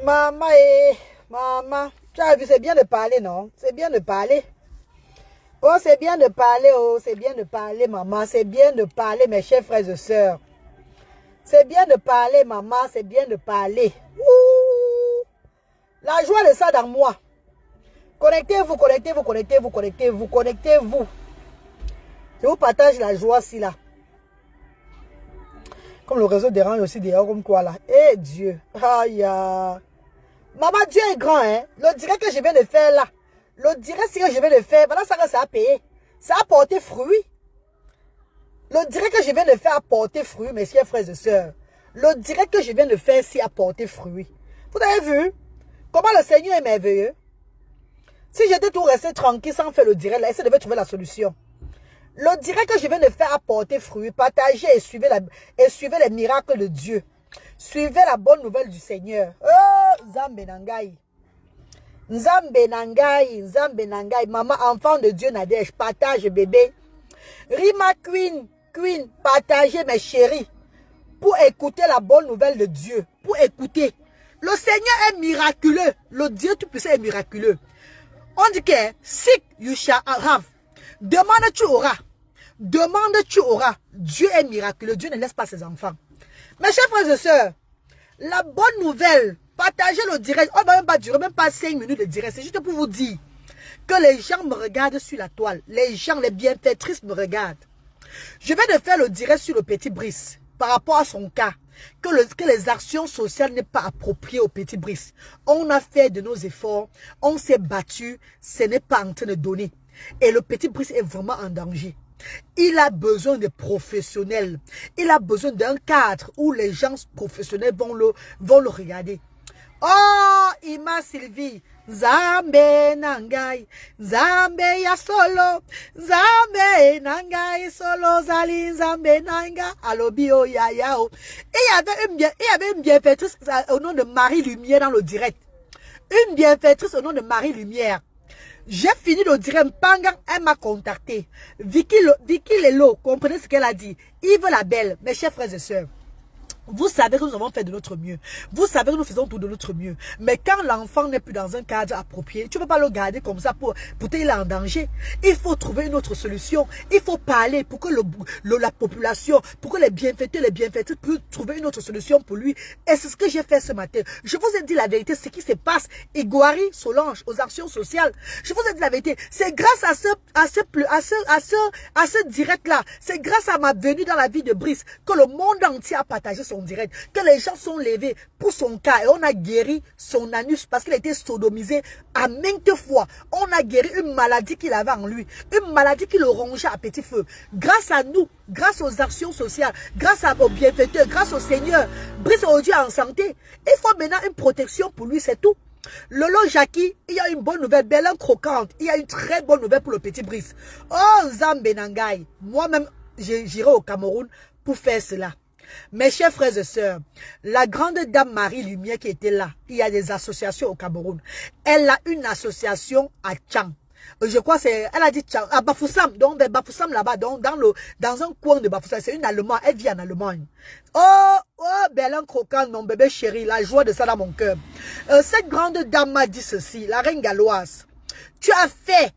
Maman, maman, tu as vu, c'est bien de parler, non? C'est bien de parler. Oh, c'est bien de parler, oh, c'est bien de parler, maman. C'est bien de parler, mes chers frères et sœurs. C'est bien de parler, maman, c'est bien de parler. Ouh, la joie de ça dans moi. Connectez-vous, connectez-vous, connectez-vous, connectez-vous, connectez-vous. Je vous partage la joie, si là. Comme le réseau dérange aussi dehors, comme quoi là. Eh Dieu. Aïe. Maman, Dieu est grand, hein. Le direct que je viens de faire là. Le direct que je viens de faire, maintenant ça a payé. Ça a porté fruit. Le direct que je viens de faire a porté fruit, mes chers frères et sœurs. Le direct que je viens de faire ici a porté fruit. Vous avez vu comment le Seigneur est merveilleux? Si j'étais tout resté tranquille sans faire le direct, là, je devait trouver la solution. Le direct que je viens de faire a porté fruit. Partagez et suivez les miracles de Dieu. Suivez la bonne nouvelle du Seigneur. Oh, Nzambe Nangai. Nzambe Nangai, Nzambe Nangai. Maman, enfant de Dieu Nadège, partage bébé. Rima Queen, partagez mes chéris. Pour écouter la bonne nouvelle de Dieu. Pour écouter. Le Seigneur est miraculeux. Le Dieu tout-puissant est miraculeux. On dit que, seek you shall have. Demande, tu auras. Demande, tu auras. Dieu est miraculeux. Dieu ne laisse pas ses enfants. Mes chers frères et sœurs, la bonne nouvelle, partagez le direct. On ne va même pas durer, même pas 5 minutes de direct. C'est juste pour vous dire que les gens me regardent sur la toile. Les gens, les bienfaitrices me regardent. Je viens de faire le direct sur le petit Brice par rapport à son cas. Que les actions sociales n'est pas appropriées au petit Brice. On a fait de nos efforts. On s'est battu. Ce n'est pas en train de donner. Et le petit Brice est vraiment en danger. Il a besoin de professionnels. Il a besoin d'un cadre où les gens professionnels vont le regarder. Oh, Ima Sylvie. Nzambe Nangai. Nzambe ya solo. Nzambe Nangai solo zali Nzambe Nanga. Alobio ya yao. Et il y avait une bienfaitrice au nom de Marie Lumière dans le direct. Une bienfaitrice au nom de Marie Lumière. J'ai fini de dire, Mpanga, elle m'a contacté. Vicky Lelo, comprenez ce qu'elle a dit. Yves la Belle, mes chers frères et sœurs. Vous savez que nous avons fait de notre mieux. Vous savez que nous faisons tout de notre mieux. Mais quand l'enfant n'est plus dans un cadre approprié, tu ne peux pas le garder comme ça pour qu'il est en danger. Il faut trouver une autre solution. Il faut parler pour que la population, pour que les bienfaiteurs, les bienfaiteurs puissent trouver une autre solution pour lui. Et c'est ce que j'ai fait ce matin. Je vous ai dit la vérité, ce qui se passe. Iguari, Solange, aux actions sociales. Je vous ai dit la vérité. C'est grâce à ce direct-là. C'est grâce à ma venue dans la vie de Brice que le monde entier a partagé son direct, que les gens sont levés pour son cas et on a guéri son anus parce qu'il a été sodomisé à maintes fois. On a guéri une maladie qu'il avait en lui, une maladie qui le rongeait à petit feu. Grâce à nous, grâce aux actions sociales, grâce aux bienfaiteurs, grâce au Seigneur, Brice est aujourd'hui en santé. Il faut maintenant une protection pour lui, c'est tout. Lolo Jackie, il y a une bonne nouvelle, belle croquante. Il y a une très bonne nouvelle pour le petit Brice. Oh, Nzambe Nangai, moi-même, j'irai au Cameroun pour faire cela. Mes chers frères et sœurs, la grande dame Marie Lumière qui était là, il y a des associations au Cameroun. Elle a une association à Tchang. Je crois c'est, elle a dit Tchang, à Bafoussam, donc Bafoussam là-bas, dans un coin de Bafoussam, c'est une Allemande, elle vit en Allemagne. Oh, belle croquante, mon bébé chéri, la joie de ça dans mon cœur. Cette grande dame m'a dit ceci, la reine galloise, tu as fait,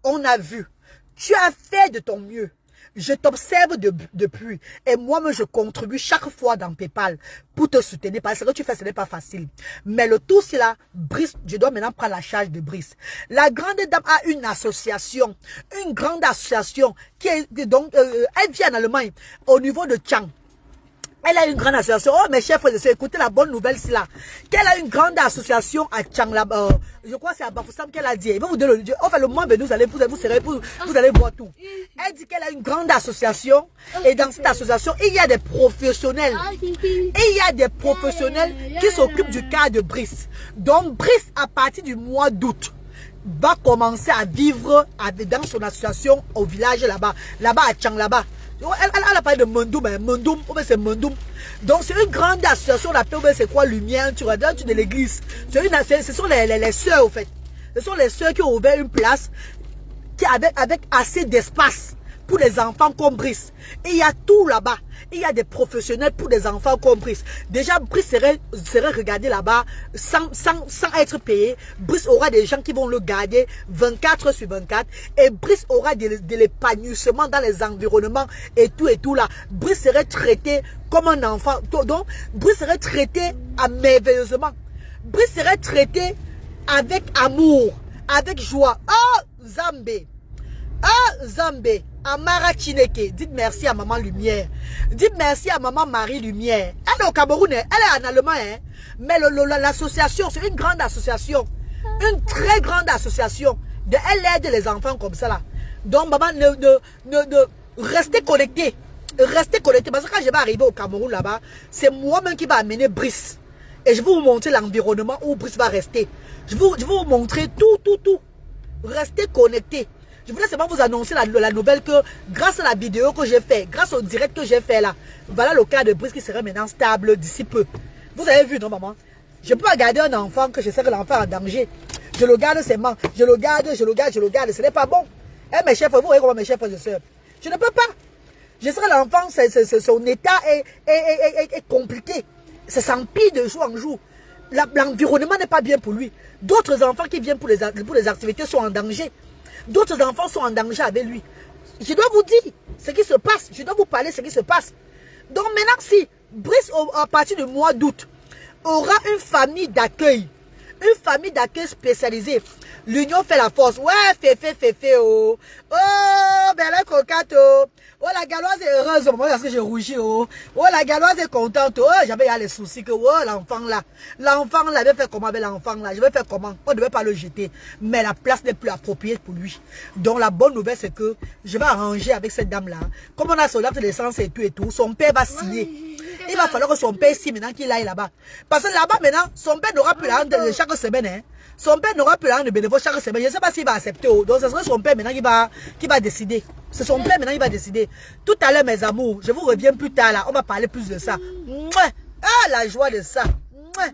on a vu, tu as fait de ton mieux. Je t'observe depuis et moi-même je contribue chaque fois dans PayPal pour te soutenir parce que ce que tu fais ce n'est pas facile. Mais le tout c'est là, Brice, je dois maintenant prendre la charge de Brice. La grande dame a une association, une grande association qui est donc elle vient en Allemagne au niveau de Tchang. Elle a une grande association. Oh, mes chers frères et sœurs, écoutez la bonne nouvelle, c'est là. Qu'elle a une grande association à Tchang, là-bas. Je crois que c'est à Bafoussam qu'elle a dit. Il va vous donner le Dieu. Enfin, le mois, vous allez voir tout. Elle dit qu'elle a une grande association. Et dans cette association, il y a des professionnels. Et il y a des professionnels qui s'occupent du cas de Brice. Donc, Brice, à partir du mois d'août, va commencer à vivre dans son association au village là-bas. Là-bas à Tchang, là-bas. Elle a parlé de Mondoum, c'est Mondoum. Donc c'est une grande association, la paix, c'est quoi, lumière, tu vois, dans de l'église. Ce sont les sœurs, au fait. Ce sont les sœurs qui ont ouvert une place avec assez d'espace pour les enfants comme Brice. Et il y a tout là-bas. Il y a des professionnels pour des enfants comme Brice. Déjà, Brice serait regardé là-bas sans être payé. Brice aura des gens qui vont le garder 24 heures sur 24. Et Brice aura de l'épanouissement dans les environnements et tout là. Brice serait traité comme un enfant. Donc, Brice serait traité merveilleusement. Brice serait traité avec amour, avec joie. Oh, Zambé. Ah, Zambé, Amara Chineke, dites merci à Maman Lumière. Dites merci à Maman Marie Lumière. Elle est au Cameroun, elle est en Allemagne. Hein? Mais l'association, c'est une grande association. Une très grande association. Elle aide les enfants comme ça là. Donc, maman, restez connectés. Restez connectés. Parce que quand je vais arriver au Cameroun là-bas, c'est moi-même qui va amener Brice. Et je vais vous montrer l'environnement où Brice va rester. Je vais vous montrer tout. Restez connectés. Je voulais seulement vous annoncer la nouvelle que grâce à la vidéo que j'ai fait, grâce au direct que j'ai fait là, voilà le cas de Brice qui serait maintenant stable d'ici peu. Vous avez vu, non maman? Je ne peux pas garder un enfant que je sais que l'enfant est en danger. Je le garde seulement. Je le garde. Ce n'est pas bon. Eh mes chers frères, vous voyez comment mes chers frères et sœurs. Je ne peux pas. Je sais que l'enfant, son état est compliqué. Ça s'empire de jour en jour. L'environnement n'est pas bien pour lui. D'autres enfants qui viennent pour les activités sont en danger. D'autres enfants sont en danger avec lui. Je dois vous dire ce qui se passe. Je dois vous parler de ce qui se passe. Donc maintenant, si Brice, à partir du mois d'août, aura une famille d'accueil, spécialisée, l'union fait la force. Ouais, féfé, oh. Oh, belle cocotte, oh. Oh, la galoise est heureuse au moment où j'ai rougi, oh. Oh, la galoise est contente, oh. J'avais les soucis que, oh, l'enfant là, je vais faire comment avec l'enfant là? Je vais faire comment? On ne devait pas le jeter. Mais la place n'est plus appropriée pour lui. Donc, la bonne nouvelle, c'est que je vais arranger avec cette dame là. Comme on a son acte de naissance et tout, son père va signer. Il va falloir que son père signe maintenant qu'il aille là-bas. Parce que là-bas maintenant, son père n'aura plus l'argent de chaque semaine. Hein. Son père n'aura plus l'argent de bénévole chaque semaine. Je ne sais pas s'il va accepter. Donc ce serait son père maintenant qui va décider. C'est son père maintenant qui va décider. Tout à l'heure mes amours, je vous reviens plus tard là. On va parler plus de ça. Mouah. Ah la joie de ça. Mouah.